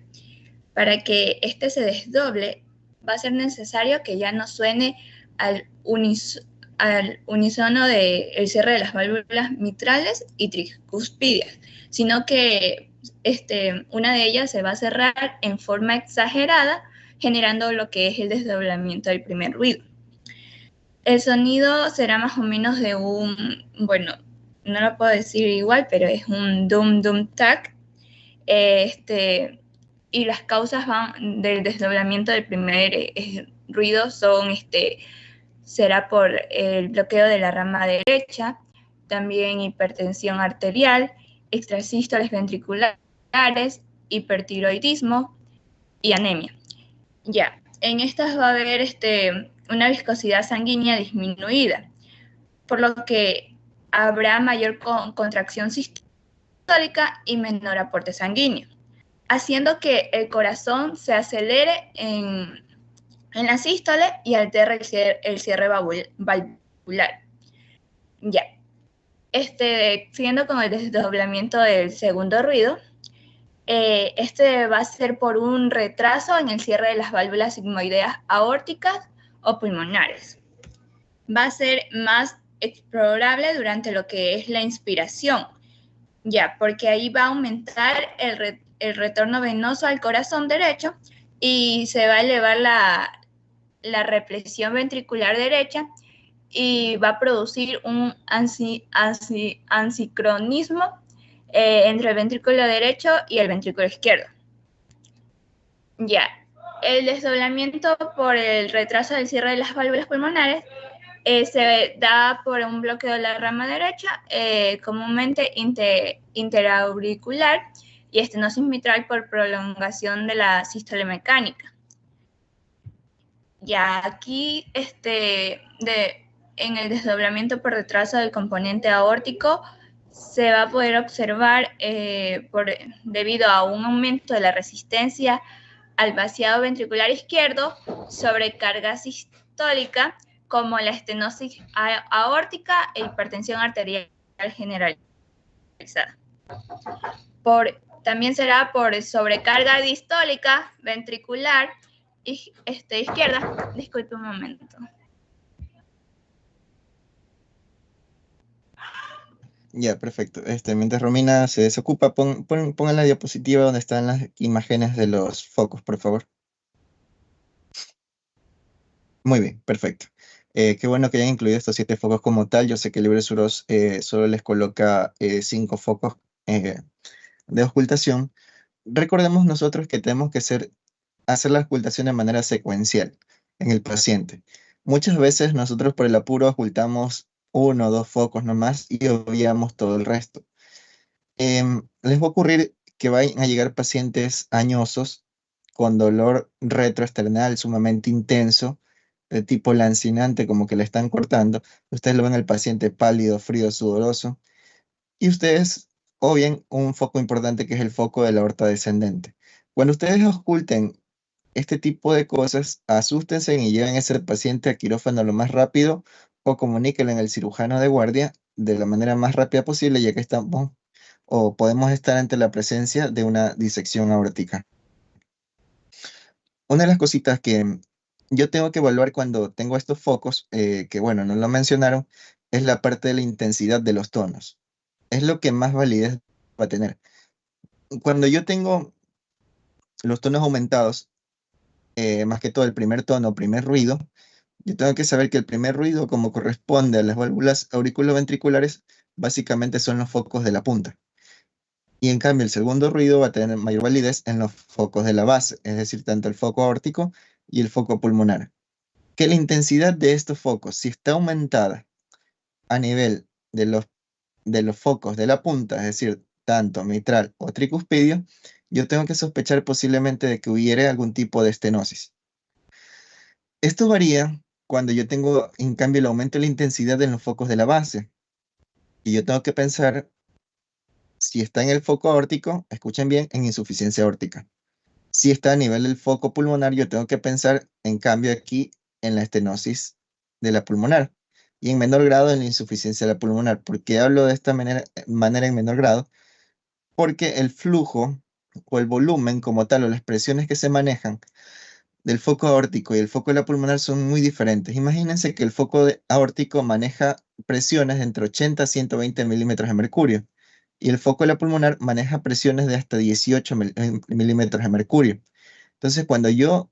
Para que este se desdoble, va a ser necesario que ya no suene al unísono del cierre de las válvulas mitrales y tricuspidias, sino que una de ellas se va a cerrar en forma exagerada, generando lo que es el desdoblamiento del primer ruido. El sonido será más o menos de un, bueno, no lo puedo decir igual, pero es un dum dum tac. Y las causas del desdoblamiento del primer ruido será por el bloqueo de la rama derecha, también hipertensión arterial, extrasístoles ventriculares, hipertiroidismo y anemia. Ya, en estas va a haber una viscosidad sanguínea disminuida, por lo que habrá mayor contracción sistólica y menor aporte sanguíneo, haciendo que el corazón se acelere en la sístole y altere el cierre valvular. Ya. Siguiendo con el desdoblamiento del segundo ruido, va a ser por un retraso en el cierre de las válvulas sigmoideas aórticas o pulmonares. Va a ser más explorable durante lo que es la inspiración, ya, porque ahí va a aumentar el retorno venoso al corazón derecho y se va a elevar la represión ventricular derecha y va a producir un asincronismo entre el ventrículo derecho y el ventrículo izquierdo. Ya, el desdoblamiento por el retraso del cierre de las válvulas pulmonares se da por un bloqueo de la rama derecha, comúnmente interauricular, y estenosis mitral por prolongación de la sístole mecánica. Ya aquí, en el desdoblamiento por retraso del componente aórtico, se va a poder observar, debido a un aumento de la resistencia al vaciado ventricular izquierdo, sobrecarga sistólica, como la estenosis aórtica e hipertensión arterial generalizada. También será por sobrecarga distólica ventricular izquierda. Disculpe un momento. Ya, perfecto. Mientras Romina se desocupa, ponga la diapositiva donde están las imágenes de los focos, por favor. Muy bien, perfecto. Qué bueno que hayan incluido estos 7 focos como tal. Yo sé que LibreSuros solo les coloca 5 focos de ocultación. Recordemos nosotros que tenemos que hacer la ocultación de manera secuencial en el paciente. Muchas veces nosotros por el apuro ocultamos 1 o 2 focos nomás y obviamos todo el resto. Les va a ocurrir que vayan a llegar pacientes añosos con dolor retroesternal sumamente intenso, de tipo lancinante, como que le están cortando. Ustedes lo ven al paciente pálido, frío, sudoroso. Y ustedes, o bien un foco importante que es el foco de la aorta descendente. Cuando ustedes oculten este tipo de cosas, asústense y lleven a ese paciente a quirófano lo más rápido o comuníquenlo en el cirujano de guardia de la manera más rápida posible, ya que estamos o podemos estar ante la presencia de una disección aórtica. Una de las cositas que yo tengo que evaluar cuando tengo estos focos, que bueno, no lo mencionaron, es la parte de la intensidad de los tonos. Es lo que más validez va a tener. Cuando yo tengo los tonos aumentados, más que todo el primer tono, primer ruido, yo tengo que saber que el primer ruido, como corresponde a las válvulas auriculoventriculares, básicamente son los focos de la punta. Y en cambio el segundo ruido va a tener mayor validez en los focos de la base, es decir, tanto el foco aórtico y el foco pulmonar. Que la intensidad de estos focos, si está aumentada a nivel de los focos de la punta, es decir, tanto mitral o tricuspidio, yo tengo que sospechar posiblemente de que hubiera algún tipo de estenosis. Esto varía cuando yo tengo, en cambio, el aumento de la intensidad en los focos de la base. Y yo tengo que pensar, si está en el foco aórtico, escuchen bien, en insuficiencia aórtica. Si está a nivel del foco pulmonar, yo tengo que pensar, en cambio, aquí en la estenosis de la pulmonar. Y en menor grado en la insuficiencia de la pulmonar. ¿Por qué hablo de esta manera en menor grado? Porque el flujo o el volumen como tal o las presiones que se manejan del foco aórtico y el foco de la pulmonar son muy diferentes. Imagínense que el foco aórtico maneja presiones de entre 80 a 120 milímetros de mercurio y el foco de la pulmonar maneja presiones de hasta 18 milímetros de mercurio. Entonces, cuando yo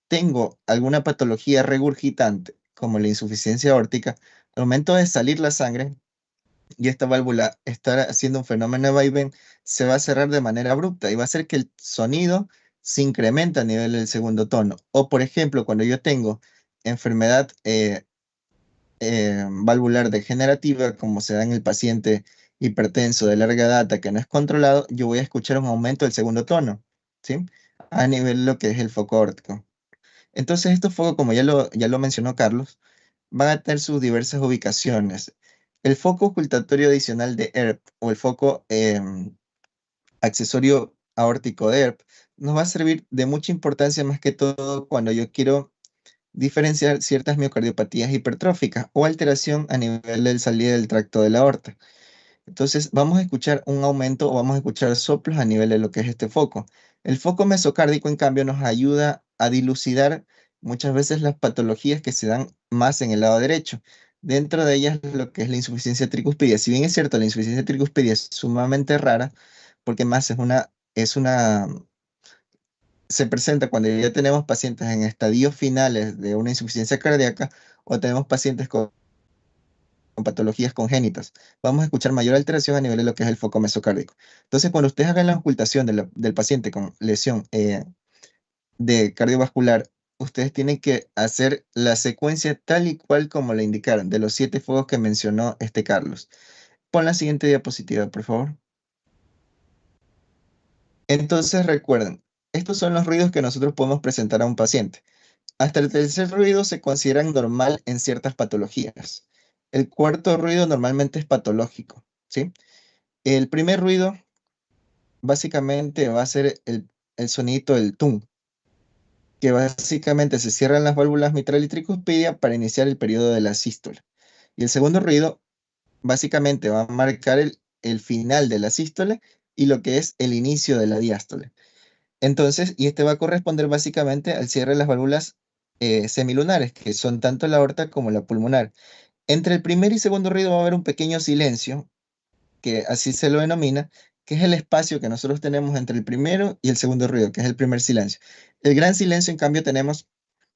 tengo alguna patología regurgitante como la insuficiencia aórtica, al momento de salir la sangre y esta válvula estar haciendo un fenómeno de vaivén, se va a cerrar de manera abrupta y va a hacer que el sonido se incremente a nivel del segundo tono. O, por ejemplo, cuando yo tengo enfermedad valvular degenerativa, como se da en el paciente hipertenso de larga data que no es controlado, yo voy a escuchar un aumento del segundo tono, ¿sí? A nivel de lo que es el foco aórtico. Entonces, estos focos, como ya lo mencionó Carlos, van a tener sus diversas ubicaciones. El foco ocultatorio adicional de ERP o el foco accesorio aórtico de ERP nos va a servir de mucha importancia más que todo cuando yo quiero diferenciar ciertas miocardiopatías hipertróficas o alteración a nivel del salida del tracto de la aorta. Entonces, vamos a escuchar un aumento o vamos a escuchar soplos a nivel de lo que es este foco. El foco mesocárdico, en cambio, nos ayuda a dilucidar muchas veces las patologías que se dan más en el lado derecho. Dentro de ellas, lo que es la insuficiencia tricuspidia. Si bien es cierto, la insuficiencia tricuspidia es sumamente rara, porque más se presenta cuando ya tenemos pacientes en estadios finales de una insuficiencia cardíaca o tenemos pacientes con patologías congénitas. Vamos a escuchar mayor alteración a nivel de lo que es el foco mesocárdico. Entonces, cuando ustedes hagan la ocultación del paciente con lesión de cardiovascular, ustedes tienen que hacer la secuencia tal y cual como le indicaron, de los 7 focos que mencionó Carlos. Pon la siguiente diapositiva, por favor. Entonces, recuerden, estos son los ruidos que nosotros podemos presentar a un paciente. Hasta el tercer ruido se consideran normal en ciertas patologías. El cuarto ruido normalmente es patológico, ¿sí? El primer ruido básicamente va a ser el sonidito del tum, que básicamente se cierran las válvulas mitral y tricuspidia para iniciar el periodo de la sístole. Y el segundo ruido básicamente va a marcar el final de la sístole y lo que es el inicio de la diástole. Entonces, y este va a corresponder básicamente al cierre de las válvulas semilunares, que son tanto la aorta como la pulmonar. Entre el primer y segundo ruido va a haber un pequeño silencio, que así se lo denomina, que es el espacio que nosotros tenemos entre el primero y el segundo ruido, que es el primer silencio. El gran silencio, en cambio, tenemos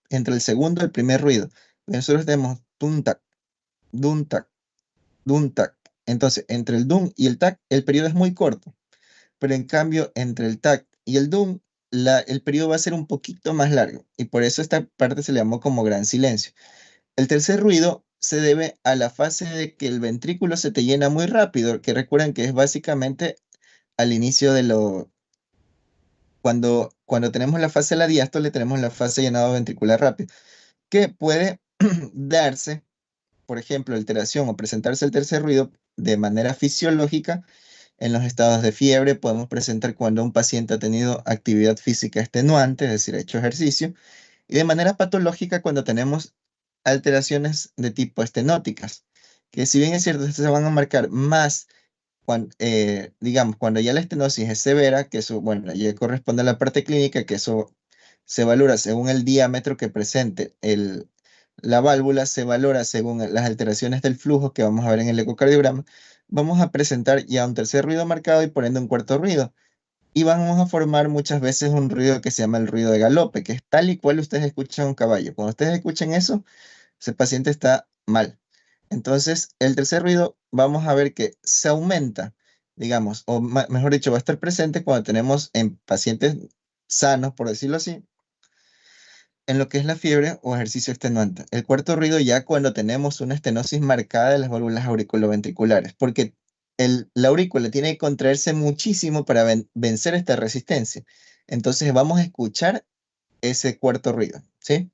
entre el segundo y el primer ruido. Nosotros tenemos dun tac, dun tac, dun tac. Entonces, entre el dun y el tac, el periodo es muy corto, pero en cambio, entre el tac y el dun, el periodo va a ser un poquito más largo, y por eso esta parte se le llamó como gran silencio. El tercer ruido se debe a la fase de que el ventrículo se te llena muy rápido, que recuerden que es básicamente al inicio cuando tenemos la fase de la diástole, tenemos la fase de llenado ventricular rápido, que puede darse, por ejemplo, alteración o presentarse el tercer ruido de manera fisiológica en los estados de fiebre. Podemos presentar cuando un paciente ha tenido actividad física extenuante, es decir, ha hecho ejercicio, y de manera patológica cuando tenemos alteraciones de tipo estenóticas, que si bien es cierto, se van a marcar más digamos, cuando ya la estenosis es severa, que eso, bueno, ya corresponde a la parte clínica, que eso se valora según el diámetro que presente la válvula, se valora según las alteraciones del flujo que vamos a ver en el ecocardiograma, vamos a presentar ya un tercer ruido marcado y por ende un cuarto ruido. Y vamos a formar muchas veces un ruido que se llama el ruido de galope, que es tal y cual ustedes escuchan un caballo. Cuando ustedes escuchen eso, ese paciente está mal. Entonces, el tercer ruido, vamos a ver que se aumenta, digamos, o mejor dicho, va a estar presente cuando tenemos en pacientes sanos, por decirlo así, en lo que es la fiebre o ejercicio extenuante. El cuarto ruido ya cuando tenemos una estenosis marcada de las válvulas auriculoventriculares, porque la aurícula tiene que contraerse muchísimo para vencer esta resistencia. Entonces, vamos a escuchar ese cuarto ruido, ¿sí?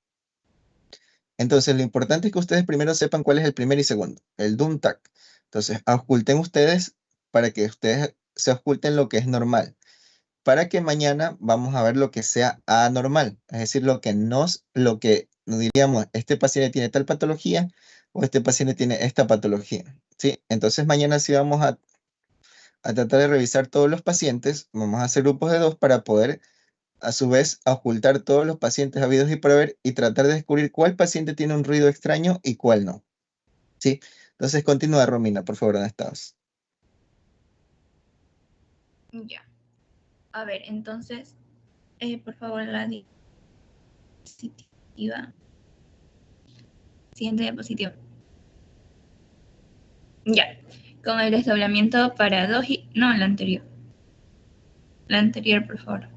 Entonces, lo importante es que ustedes primero sepan cuál es el primer y segundo, el dum tac. Entonces, oculten ustedes para que ustedes se oculten lo que es normal, para que mañana vamos a ver lo que sea anormal, es decir, lo que nos diríamos, este paciente tiene tal patología o este paciente tiene esta patología, ¿sí? Entonces, mañana sí vamos a tratar de revisar todos los pacientes, vamos a hacer grupos de 2 para poder a su vez, ocultar todos los pacientes habidos y por haber y tratar de descubrir cuál paciente tiene un ruido extraño y cuál no. ¿Sí? Entonces, continúa, Romina, por favor, ¿dónde estabas? Ya. A ver, entonces, por favor, la diapositiva. Siguiente diapositiva. Ya, con el desdoblamiento paradójico, no, la anterior. La anterior, por favor.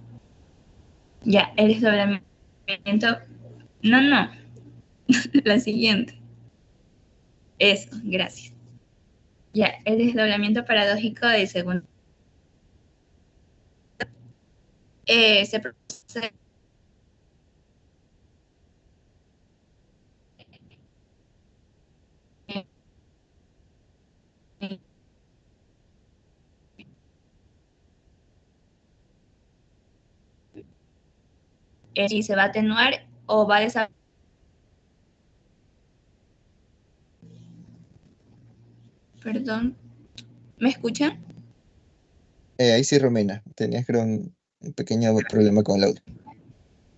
Ya, el desdoblamiento, no, la siguiente. Eso, gracias. Ya, el desdoblamiento paradójico del segundo se produce si se va a atenuar o va a desaparecer. Perdón, ¿me escuchan? Ahí sí, Romina, tenías creo un pequeño problema con el audio.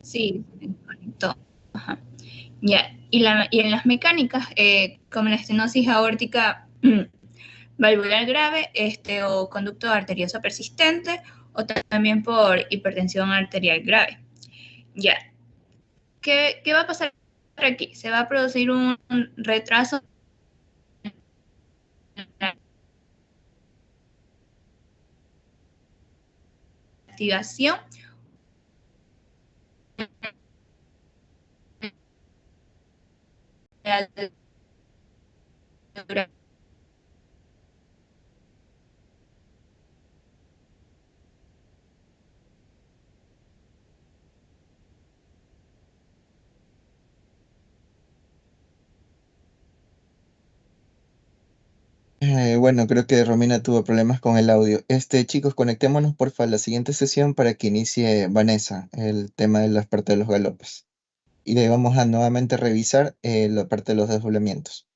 Sí, se conectó. Ajá. Ya, y en las mecánicas, como la estenosis aórtica valvular grave, o conducto arterioso persistente, o también por hipertensión arterial grave. Ya, ¿qué va a pasar aquí? Se va a producir un retraso en la activación de la Bueno, creo que Romina tuvo problemas con el audio. Chicos, conectémonos porfa a la siguiente sesión para que inicie Vanessa el tema de la parte de los galopes. Y de ahí vamos a nuevamente revisar la parte de los desdoblamientos.